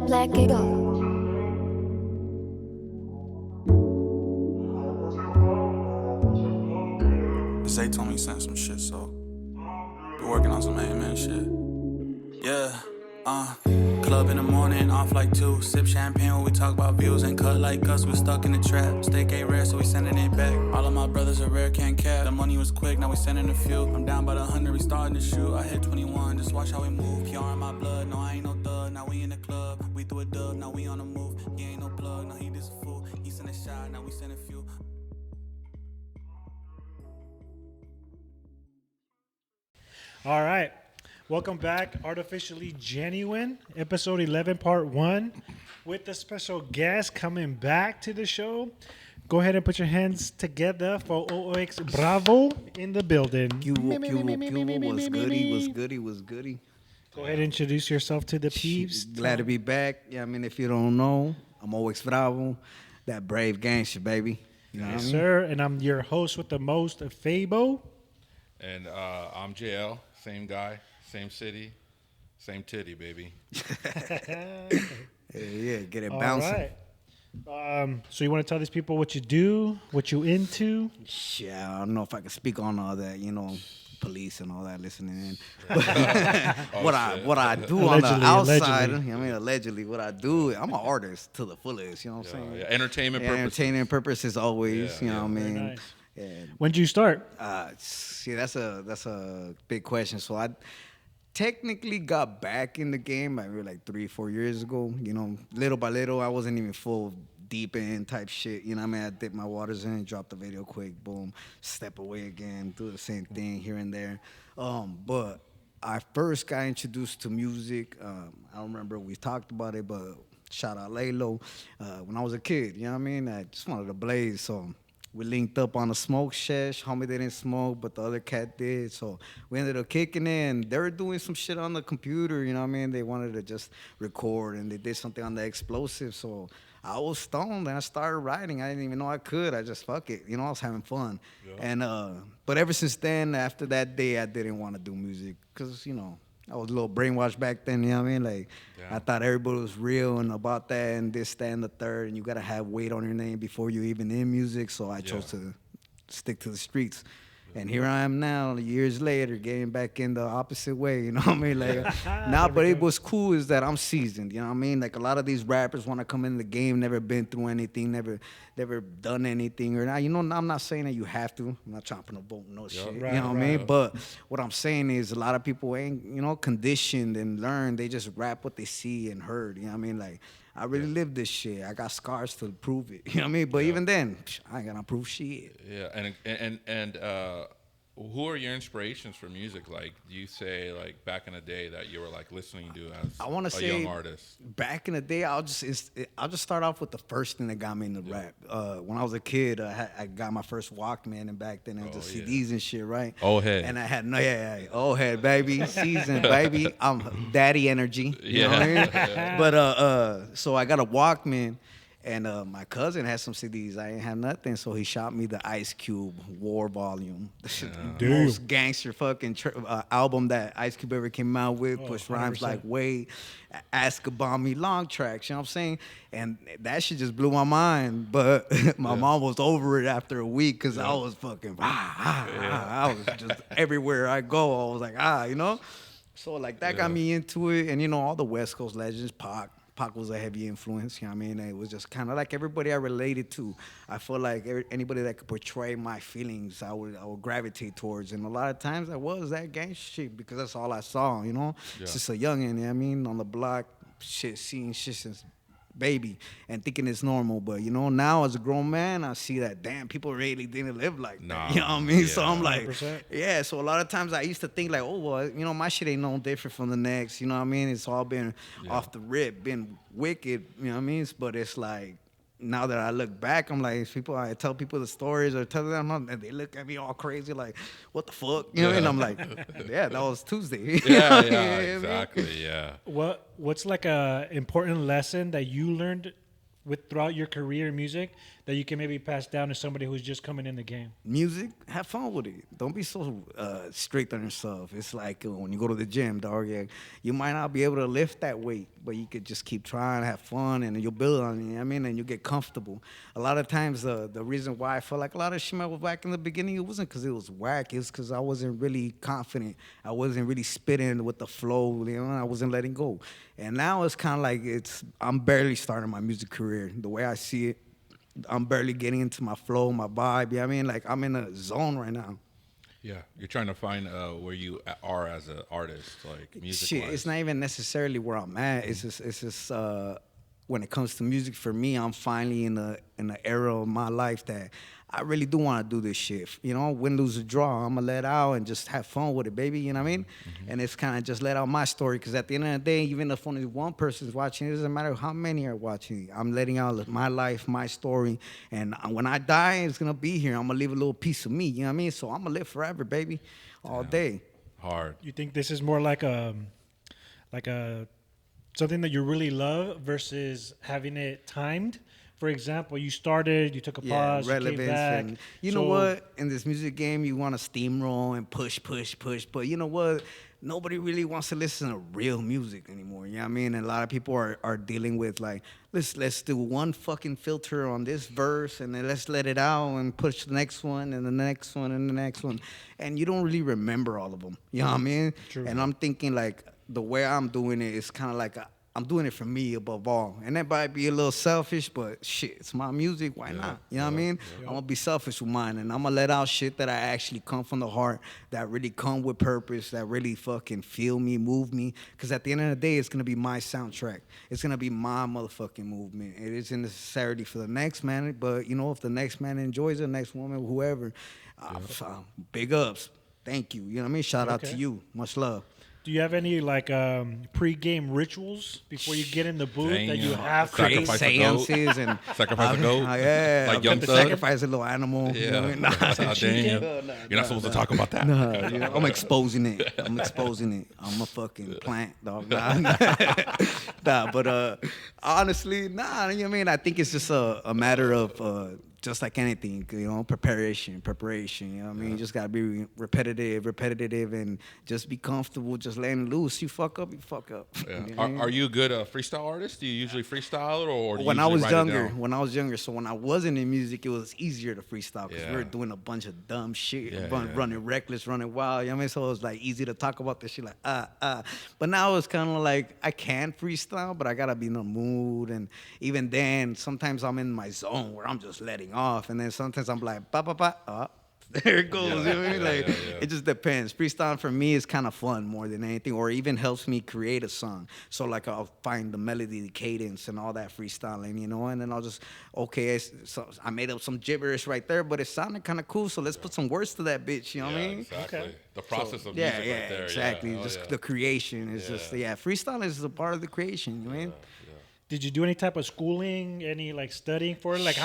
Black Eagle. Zay told me he sent some shit, so be working on some amen shit. Yeah, club in the morning, off like 2. Sip champagne when we talk about views and cut like us. We stuck in the trap. Steak ain't rare, so we sending it back. All of my brothers are rare, can't cap. The money was quick, now we sending a few. I'm down by the 100, we starting to shoot. I hit 21, just watch how we move. PR in my blood, no I ain't no thug. Now we in the club, we threw a dub, now we on the move. He ain't no plug, no he just a fool. He sent a shot, now we send a few. All right. Welcome back, Artificially Genuine, episode 11, part 1, with a special guest coming back to the show. Go ahead and put your hands together for OX Bravo in the building. Was goody. Go ahead and introduce yourself to the peeps. Glad to be back. Yeah, I mean, if you don't know, I'm OX Bravo, that brave gangster, baby. You know what I mean? Sir, and I'm your host with the most, Fabo. And I'm JL, same guy, same city, same titty, baby. Yeah, get it All bouncing. right. So you want to tell these people what you do, what you into? Yeah, I don't know if I can speak on all that, police and all that listening in. What I do on the outside, allegedly, what I do, I'm an artist to the fullest, you know what I'm saying? Yeah. Entertainment purposes. Entertainment purposes always, you know what I mean? Very nice. And When did you start? see, that's a big question. So I technically got back in the game maybe like 3-4 years ago. Little by little, I wasn't even full deep in type shit. You know what I mean? I dip my waters in, drop the video quick, boom, step away again, do the same thing here and there. But I first got introduced to music. I don't remember we talked about it, but shout out Laylo. When I was a kid, you know what I mean? I just wanted to blaze, so we linked up on a smoke sesh. Homie didn't smoke, but the other cat did. So we ended up kicking in. They were doing some shit on the computer, you know what I mean? They wanted to just record, and they did something on the explosive. So I was stoned, and I started writing. I didn't even know I could. I just, fuck it. I was having fun. Yeah. And but ever since then, after that day, I didn't want to do music because, I was a little brainwashed back then, you know what I mean? Like, I thought everybody was real and about that and this, that, and the third, and you got to have weight on your name before you even in music, so I chose to stick to the streets. And here I am now, years later, getting back in the opposite way, you know what I mean? Like, but it was cool is that I'm seasoned, you know what I mean? Like, a lot of these rappers want to come in the game, never been through anything, never done anything. Or I'm not saying that you have to. I'm not trying to promote no shit, you know what I mean? But what I'm saying is a lot of people ain't, conditioned and learned. They just rap what they see and heard, you know what I mean? Like, I really lived this shit. I got scars to prove it. You know what I mean? But even then, I ain't gonna prove shit. Yeah, and who are your inspirations for music? Like, do you say like back in the day that you were like listening to as a young artist? Back in the day, I'll just start off with the first thing that got me into rap. When I was a kid, I got my first Walkman, and back then it was the CDs and shit, right? Old head. And I had old head, baby, seasoned, baby. I'm daddy energy. You know what I mean? But so I got a Walkman. And my cousin had some CDs. I ain't had nothing, so he shot me the Ice Cube War Volume. The most gangster fucking album that Ice Cube ever came out with. Push rhymes 100%. Like Wade, Ask About Me, long tracks, you know what I'm saying? And that shit just blew my mind. But my mom was over it after a week because I was fucking, I was just everywhere I go. I was like, So like that got me into it. And all the West Coast legends, Pac was a heavy influence, you know what I mean? It was just kind of like everybody I related to. I feel like anybody that could portray my feelings, I would gravitate towards. And a lot of times I was that gangster shit because that's all I saw, It's just a youngin', you know what I mean? On the block, seeing shit since baby and thinking it's normal. But, now as a grown man, I see that, damn, people really didn't live like that. You know what I mean? So I'm like, 100%. So a lot of times I used to think like, oh, well, my shit ain't no different from the next. You know what I mean? It's all been off the rip, been wicked, you know what I mean? But it's like, now that I look back, I'm like, I tell people the stories or tell them, and they look at me all crazy, like, what the fuck? You know what I mean? I'm like, that was Tuesday. Exactly, yeah. What's like a important lesson that you learned throughout your career in music that you can maybe pass down to somebody who's just coming in the game? Music, have fun with it. Don't be so strict on yourself. It's like when you go to the gym, dog. Yeah, you might not be able to lift that weight, but you could just keep trying, have fun, and you'll build on it. You know what I mean, and you get comfortable. A lot of times, the reason why I felt like a lot of shit was back in the beginning, it wasn't because it was whack. It was because I wasn't really confident. I wasn't really spitting with the flow. You know, I wasn't letting go. And now it's kind of like I'm barely starting my music career. The way I see it, I'm barely getting into my flow, my vibe. You know what I mean? Like, I'm in a zone right now. Yeah, you're trying to find where you are as an artist, like music. Shit, it's not even necessarily where I'm at. It's just when it comes to music, for me, I'm finally in the era of my life that I really do want to do this shit. You know, win, lose, or draw, I'm going to let out and just have fun with it, baby. You know what I mean? Mm-hmm. And it's kind of just let out my story, because at the end of the day, even if only one person's watching, it doesn't matter how many are watching. I'm letting out my life, my story. And when I die, it's going to be here. I'm going to leave a little piece of me. You know what I mean? So I'm going to live forever, baby, all day. Hard. You think this is more like a something that you really love versus having it timed? For example, you started, you took a pause, relevance, you came back. and you know what? In this music game, you want to steamroll and push. But you know what? Nobody really wants to listen to real music anymore. You know what I mean? And a lot of people are dealing with like, let's do one fucking filter on this verse, and then let's let it out and push the next one and the next one and the next one. And you don't really remember all of them. You know what I mean? True. And I'm thinking like the way I'm doing it is kind of like I'm doing it for me above all. And that might be a little selfish, but shit, it's my music. Why not? You know what I mean? I'm going to be selfish with mine, and I'm going to let out shit that I actually come from the heart, that really come with purpose, that really fucking feel me, move me. Because at the end of the day, it's going to be my soundtrack. It's going to be my motherfucking movement. It isn't necessarily for the next man, but, you know, if the next man enjoys it, the next woman, whoever, big ups. Thank you. You know what I mean? Shout out to you. Much love. Do you have any like pre-game rituals before you get in the booth that you have to sacrifice a goat? Sacrifice a goat? Yeah. Like Young Thug? Sacrifice a little animal. Yeah. You know what I mean? Damn. You're not supposed to talk about that. You know, I'm exposing it. I'm a fucking plant, dog. But honestly, you know what I mean? I think it's just a matter of just like anything, you know, preparation, you know what I mean? You just gotta be repetitive, and just be comfortable, just letting loose. You fuck up. Yeah. You know are you a good freestyle artist? Do you usually freestyle, or do you when I was write it younger? down? When I was younger, so when I wasn't in music, it was easier to freestyle because we were doing a bunch of dumb shit, running reckless, running wild. You know what I mean? So it was like easy to talk about this shit, like But now it's kind of like I can freestyle, but I gotta be in the mood, and even then, sometimes I'm in my zone where I'm just letting off, and then sometimes I'm like there it goes. You know what I mean? Like it just depends. Freestyle for me is kind of fun more than anything, or even helps me create a song. So like I'll find the melody, the cadence, and all that freestyling, you know, and then I'll just so I made up some gibberish right there, but it sounded kind of cool. So let's put some words to that bitch. You know what I mean? Exactly. Okay. The process of music right there. Exactly. Yeah. Just the creation is just freestyle is a part of the creation. You know what I mean? Did you do any type of schooling, any like studying for it? Like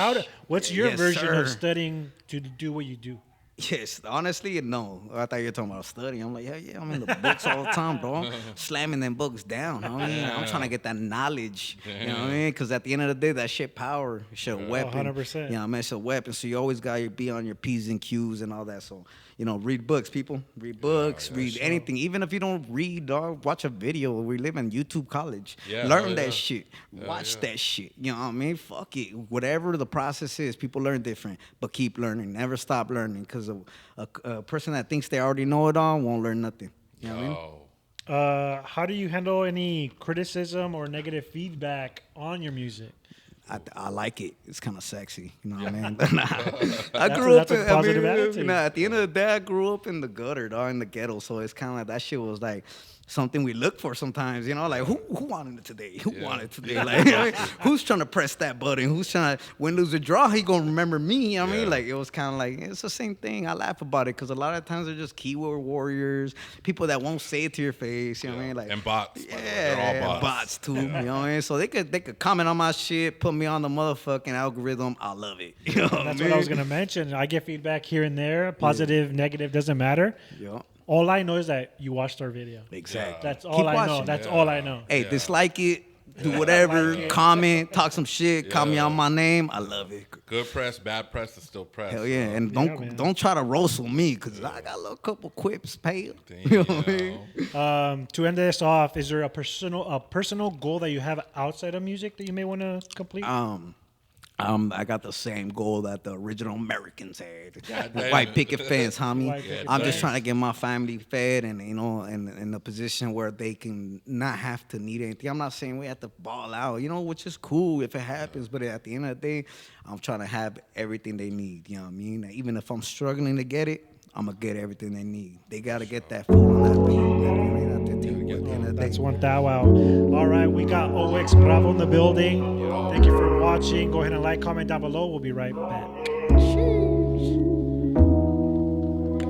what's your Yes, version sir. of studying to do what you do? Yes, honestly, no. I thought you were talking about studying. I'm like, yeah, I'm in the books all the time, bro. Slamming them books down. You know what I mean? I'm trying to get that knowledge. You know what I mean? Because at the end of the day, that shit power. Shit a weapon. 100%. You know what I mean? It's a weapon. So you always got to be on your P's and Q's and all that. So, you know, read books, people. Read books. Read anything. Even if you don't read, dog, watch a video. We live in YouTube college. Learn that shit. Watch that shit. You know what I mean? Fuck it. Whatever the process is, people learn different. But keep learning. Never stop learning. Because a person that thinks they already know it all won't learn nothing. You know what I mean? How do you handle any criticism or negative feedback on your music? I like it. It's kind of sexy. You know what I mean? I grew up that's a positive attitude. At the end of the day, I grew up in the gutter, dog, in the ghetto. So it's kind of like that shit was like something we look for sometimes, you know, like who wanted it today? Who wanted it today? Like, who's trying to press that button? Who's trying to win, lose, or draw? He gonna remember me. You know what I mean? Like, it was kind of like, it's the same thing. I laugh about it because a lot of times they're just keyword warriors, people that won't say it to your face. You know what I mean? Like, and bots. Yeah, they're all bots too. You know what I mean? So they could comment on my shit, put me on the motherfucking algorithm. I love it. You know That's what I was gonna mention. I get feedback here and there, positive, negative, doesn't matter. Yeah. All I know is that you watched our video. Exactly. That's all Keep I know. watching. That's all I know. Hey, dislike it, do whatever, comment, talk some shit, call me out my name. I love it. Good press, bad press is still press. Hell yeah, and don't try to roast on me because I got a little couple quips, pale. Damn. You know what I mean? To end this off, is there a personal goal that you have outside of music that you may want to complete? I got the same goal that the original Americans had. damn. White picket fence, homie. White picket I'm fence. just trying to get my family fed and, in a position where they can not have to need anything. I'm not saying we have to ball out, which is cool if it happens. But at the end of the day, I'm trying to have everything they need. You know what I mean? Even if I'm struggling to get it, I'm going to get everything they need. They got to get that food on that thing. That's one thou out. All right, we got OX Bravo in the building. Thank you for watching. Go ahead and like, comment down below. We'll be right back.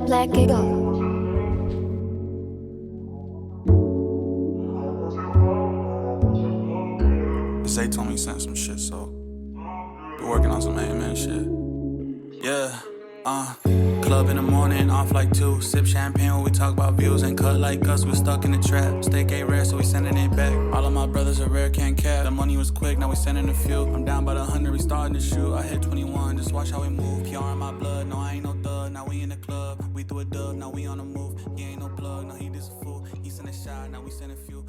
Black Eagle. Zay told me he sent some shit, so been working on some man shit. Yeah, club in the morning, off like 2. Sip champagne when we talk about views and cut like us. We stuck in the trap. Steak ain't rare, so we sending it back. All of my brothers are rare, can't cap. The money was quick, now we sending a few. I'm down by the 100, we starting to shoot. I hit 21, just watch how we move. PR in my blood, no, I ain't no thug. Now we in the club, we threw a dub, now we on the move. He ain't no plug, no, he just a fool. He sent a shot, now we send a few.